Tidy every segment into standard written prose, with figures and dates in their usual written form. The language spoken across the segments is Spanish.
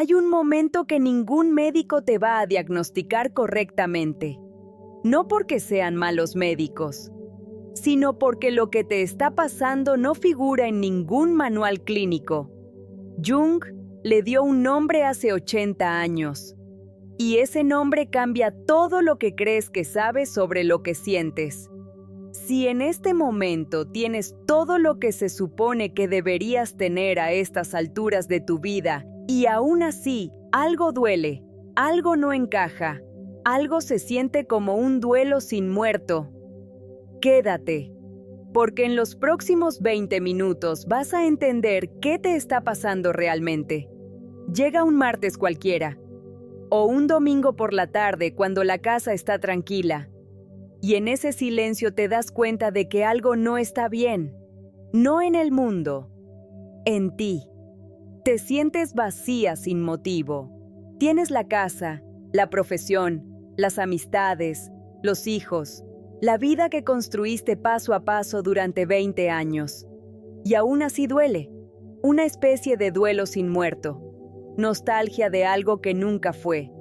Hay un momento que ningún médico te va a diagnosticar correctamente. No porque sean malos médicos, sino porque lo que te está pasando no figura en ningún manual clínico. Jung le dio un nombre hace 80 años, y ese nombre cambia todo lo que crees que sabes sobre lo que sientes. Si en este momento tienes todo lo que se supone que deberías tener a estas alturas de tu vida, y aún así algo duele, algo no encaja, algo se siente como un duelo sin muerto, quédate, porque en los próximos 20 minutos vas a entender qué te está pasando realmente. Llega un martes cualquiera, o un domingo por la tarde cuando la casa está tranquila, y en ese silencio te das cuenta de que algo no está bien, no en el mundo, en ti. Te sientes vacía sin motivo. Tienes la casa, la profesión, las amistades, los hijos, la vida que construiste paso a paso durante 20 años. Y aún así duele, una especie de duelo sin muerto, nostalgia de algo que nunca fue,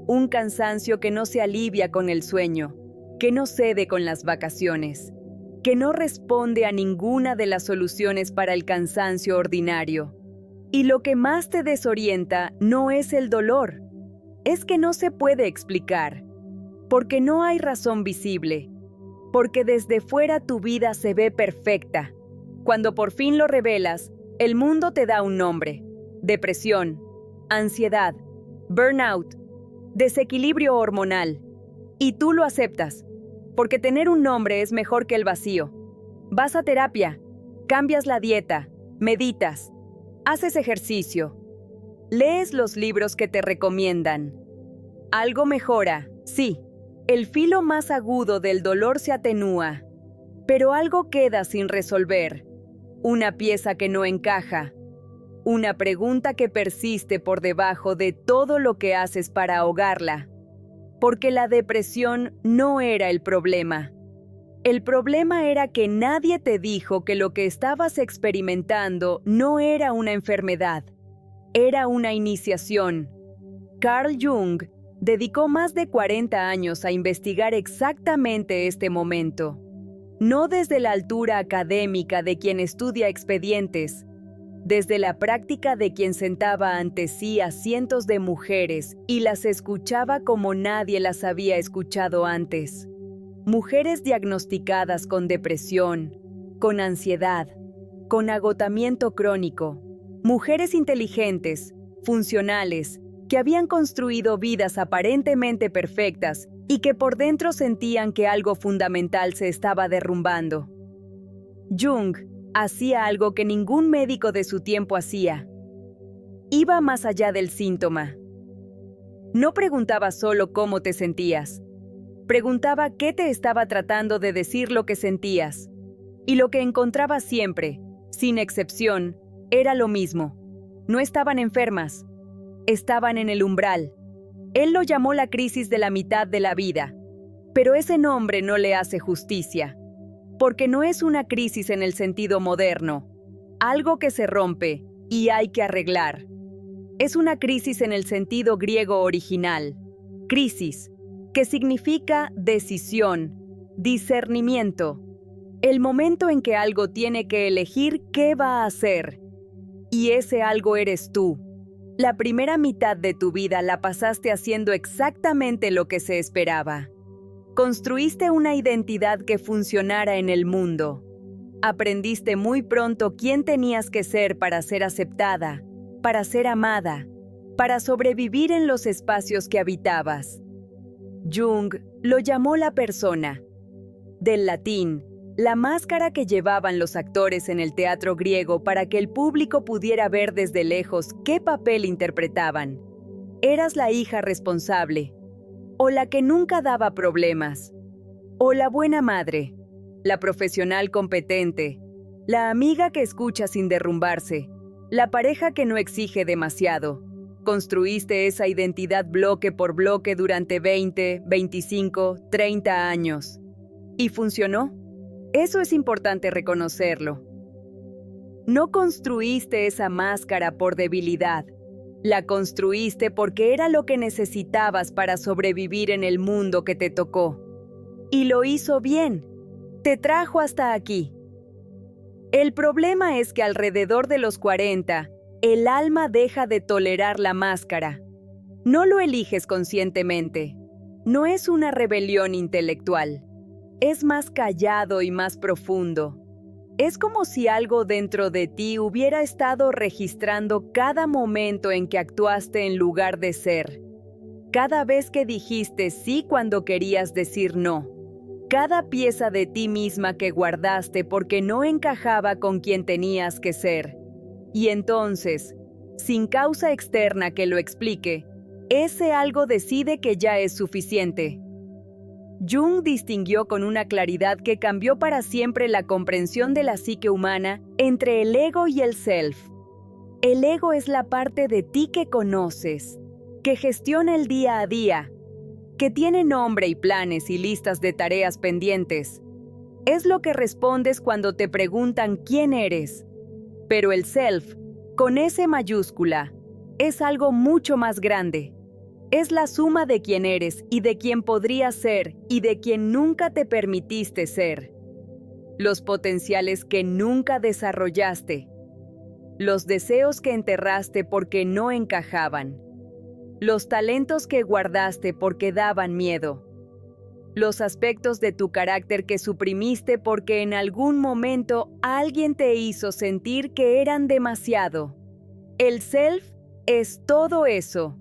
un cansancio que no se alivia con el sueño, que no cede con las vacaciones, que no responde a ninguna de las soluciones para el cansancio ordinario. Y lo que más te desorienta no es el dolor, es que no se puede explicar, porque no hay razón visible, porque desde fuera tu vida se ve perfecta. Cuando por fin lo revelas, el mundo te da un nombre: depresión, ansiedad, burnout, desequilibrio hormonal. Y tú lo aceptas, porque tener un nombre es mejor que el vacío. Vas a terapia, cambias la dieta, meditas, haces ejercicio, lees los libros que te recomiendan. Algo mejora, sí, el filo más agudo del dolor se atenúa, pero algo queda sin resolver, una pieza que no encaja, una pregunta que persiste por debajo de todo lo que haces para ahogarla. Porque la depresión no era el problema. El problema era que nadie te dijo que lo que estabas experimentando no era una enfermedad, era una iniciación. Carl Jung dedicó más de 40 años a investigar exactamente este momento. No desde la altura académica de quien estudia expedientes, desde la práctica de quien sentaba ante sí a cientos de mujeres y las escuchaba como nadie las había escuchado antes. Mujeres diagnosticadas con depresión, con ansiedad, con agotamiento crónico. Mujeres inteligentes, funcionales, que habían construido vidas aparentemente perfectas y que por dentro sentían que algo fundamental se estaba derrumbando. Jung hacía algo que ningún médico de su tiempo hacía. Iba más allá del síntoma. No preguntaba solo cómo te sentías. Preguntaba qué te estaba tratando de decir lo que sentías. Y lo que encontraba siempre, sin excepción, era lo mismo. No estaban enfermas. Estaban en el umbral. Él lo llamó la crisis de la mitad de la vida. Pero ese nombre no le hace justicia. Porque no es una crisis en el sentido moderno, algo que se rompe y hay que arreglar. Es una crisis en el sentido griego original, crisis, que significa decisión, discernimiento, el momento en que algo tiene que elegir qué va a hacer. Y ese algo eres tú. La primera mitad de tu vida la pasaste haciendo exactamente lo que se esperaba. Construiste una identidad que funcionara en el mundo. Aprendiste muy pronto quién tenías que ser para ser aceptada, para ser amada, para sobrevivir en los espacios que habitabas. Jung lo llamó la persona. Del latín, la máscara que llevaban los actores en el teatro griego para que el público pudiera ver desde lejos qué papel interpretaban. Eras la hija responsable, o la que nunca daba problemas, o la buena madre, la profesional competente, la amiga que escucha sin derrumbarse, la pareja que no exige demasiado. Construiste esa identidad bloque por bloque durante 20, 25, 30 años. ¿Y funcionó? Eso es importante reconocerlo. No construiste esa máscara por debilidad, La construiste porque era lo que necesitabas para sobrevivir en el mundo que te tocó. Y lo hizo bien. Te trajo hasta aquí. El problema es que alrededor de los 40, el alma deja de tolerar la máscara. No lo eliges conscientemente. No es una rebelión intelectual. Es más callado y más profundo. Es como si algo dentro de ti hubiera estado registrando cada momento en que actuaste en lugar de ser. Cada vez que dijiste sí cuando querías decir no. Cada pieza de ti misma que guardaste porque no encajaba con quien tenías que ser. Y entonces, sin causa externa que lo explique, ese algo decide que ya es suficiente. Jung distinguió con una claridad que cambió para siempre la comprensión de la psique humana entre el ego y el self. El ego es la parte de ti que conoces, que gestiona el día a día, que tiene nombre y planes y listas de tareas pendientes. Es lo que respondes cuando te preguntan quién eres. Pero el self, con S mayúscula, es algo mucho más grande. Es la suma de quién eres y de quién podrías ser y de quien nunca te permitiste ser. Los potenciales que nunca desarrollaste. Los deseos que enterraste porque no encajaban. Los talentos que guardaste porque daban miedo. Los aspectos de tu carácter que suprimiste porque en algún momento alguien te hizo sentir que eran demasiado. El self es todo eso.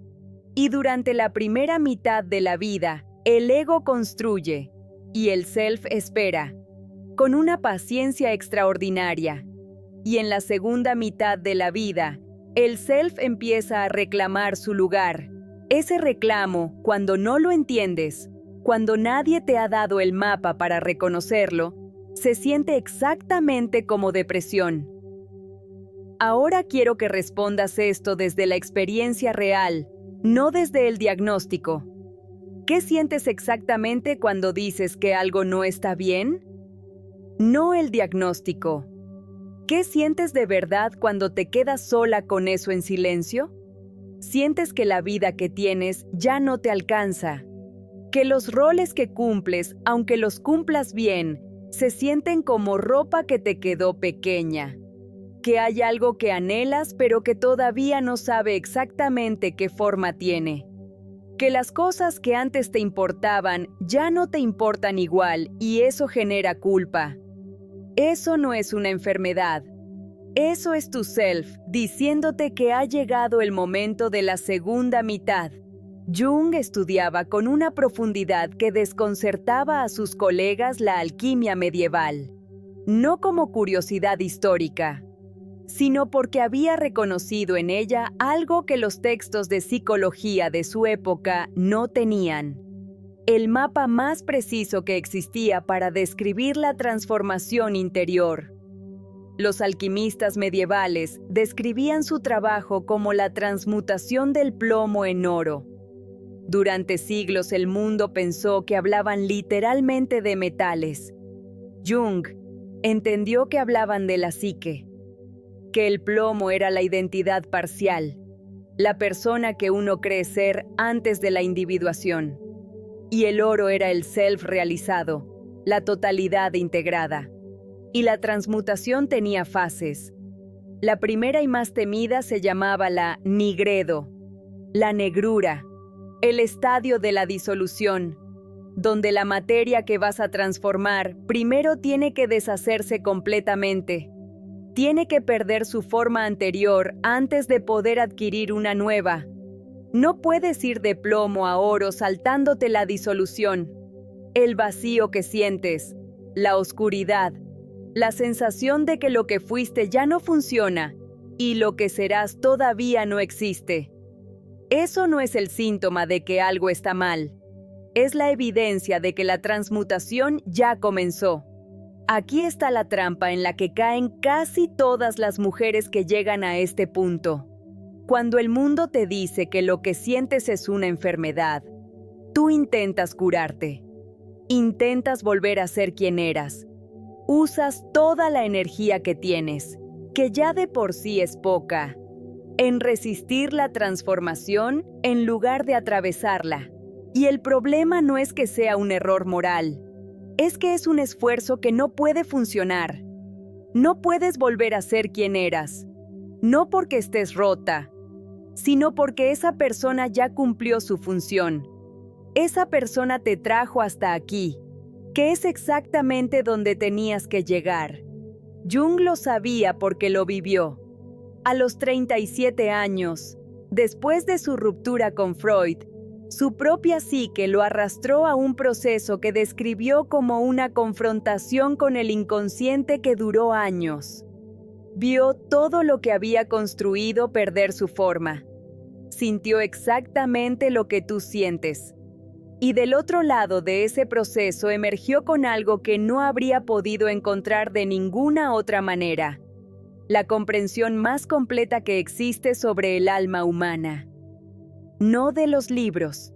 Y durante la primera mitad de la vida, el ego construye y el self espera, con una paciencia extraordinaria. Y en la segunda mitad de la vida, el self empieza a reclamar su lugar. Ese reclamo, cuando no lo entiendes, cuando nadie te ha dado el mapa para reconocerlo, se siente exactamente como depresión. Ahora quiero que respondas esto desde la experiencia real, no desde el diagnóstico. ¿Qué sientes exactamente cuando dices que algo no está bien? No el diagnóstico. ¿Qué sientes de verdad cuando te quedas sola con eso en silencio? Sientes que la vida que tienes ya no te alcanza, que los roles que cumples, aunque los cumplas bien, se sienten como ropa que te quedó pequeña. Que hay algo que anhelas pero que todavía no sabe exactamente qué forma tiene. Que las cosas que antes te importaban ya no te importan igual y eso genera culpa. Eso no es una enfermedad. Eso es tu self diciéndote que ha llegado el momento de la segunda mitad. Jung estudiaba con una profundidad que desconcertaba a sus colegas la alquimia medieval. No como curiosidad histórica, sino porque había reconocido en ella algo que los textos de psicología de su época no tenían. El mapa más preciso que existía para describir la transformación interior. Los alquimistas medievales describían su trabajo como la transmutación del plomo en oro. Durante siglos el mundo pensó que hablaban literalmente de metales. Jung entendió que hablaban de la psique, que el plomo era la identidad parcial, la persona que uno cree ser antes de la individuación, y el oro era el self realizado, la totalidad integrada. Y la transmutación tenía fases. La primera y más temida se llamaba la nigredo, la negrura, el estadio de la disolución, donde la materia que vas a transformar primero tiene que deshacerse completamente. Tiene que perder su forma anterior antes de poder adquirir una nueva. No puedes ir de plomo a oro saltándote la disolución, el vacío que sientes, la oscuridad, la sensación de que lo que fuiste ya no funciona y lo que serás todavía no existe. Eso no es el síntoma de que algo está mal. Es la evidencia de que la transmutación ya comenzó. Aquí está la trampa en la que caen casi todas las mujeres que llegan a este punto. Cuando el mundo te dice que lo que sientes es una enfermedad, tú intentas curarte. Intentas volver a ser quien eras. Usas toda la energía que tienes, que ya de por sí es poca. en resistir la transformación en lugar de atravesarla. Y el problema no es que sea un error moral, es que es un esfuerzo que no puede funcionar. No puedes volver a ser quien eras, no porque estés rota, sino porque esa persona ya cumplió su función. Esa persona te trajo hasta aquí, que es exactamente donde tenías que llegar. Jung lo sabía porque lo vivió. A los 37 años, después de su ruptura con Freud, su propia psique lo arrastró a un proceso que describió como una confrontación con el inconsciente que duró años. Vio todo lo que había construido perder su forma. Sintió exactamente lo que tú sientes. Y del otro lado de ese proceso emergió con algo que no habría podido encontrar de ninguna otra manera: la comprensión más completa que existe sobre el alma humana. No de los libros,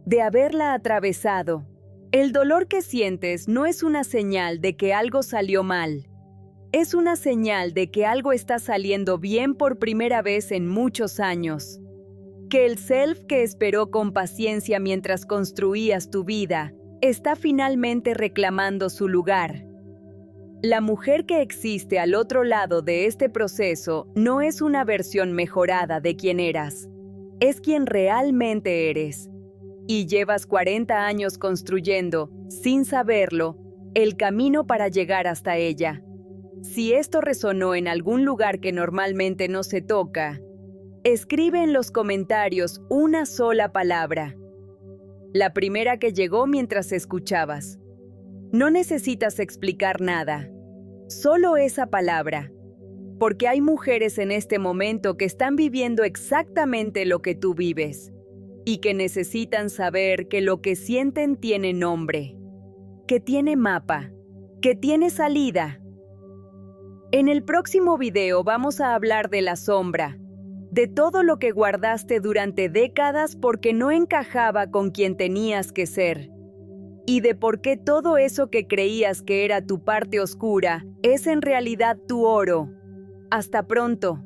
de haberla atravesado. El dolor que sientes no es una señal de que algo salió mal. Es una señal de que algo está saliendo bien por primera vez en muchos años. Que el self que esperó con paciencia mientras construías tu vida está finalmente reclamando su lugar. La mujer que existe al otro lado de este proceso no es una versión mejorada de quien eras. Es quien realmente eres. Y llevas 40 años construyendo, sin saberlo, el camino para llegar hasta ella. Si esto resonó en algún lugar que normalmente no se toca, escribe en los comentarios una sola palabra. La primera que llegó mientras escuchabas. No necesitas explicar nada. Solo esa palabra. Porque hay mujeres en este momento que están viviendo exactamente lo que tú vives. Y que necesitan saber que lo que sienten tiene nombre. Que tiene mapa. Que tiene salida. En el próximo video vamos a hablar de la sombra. De todo lo que guardaste durante décadas porque no encajaba con quien tenías que ser. Y de por qué todo eso que creías que era tu parte oscura es en realidad tu oro. Hasta pronto.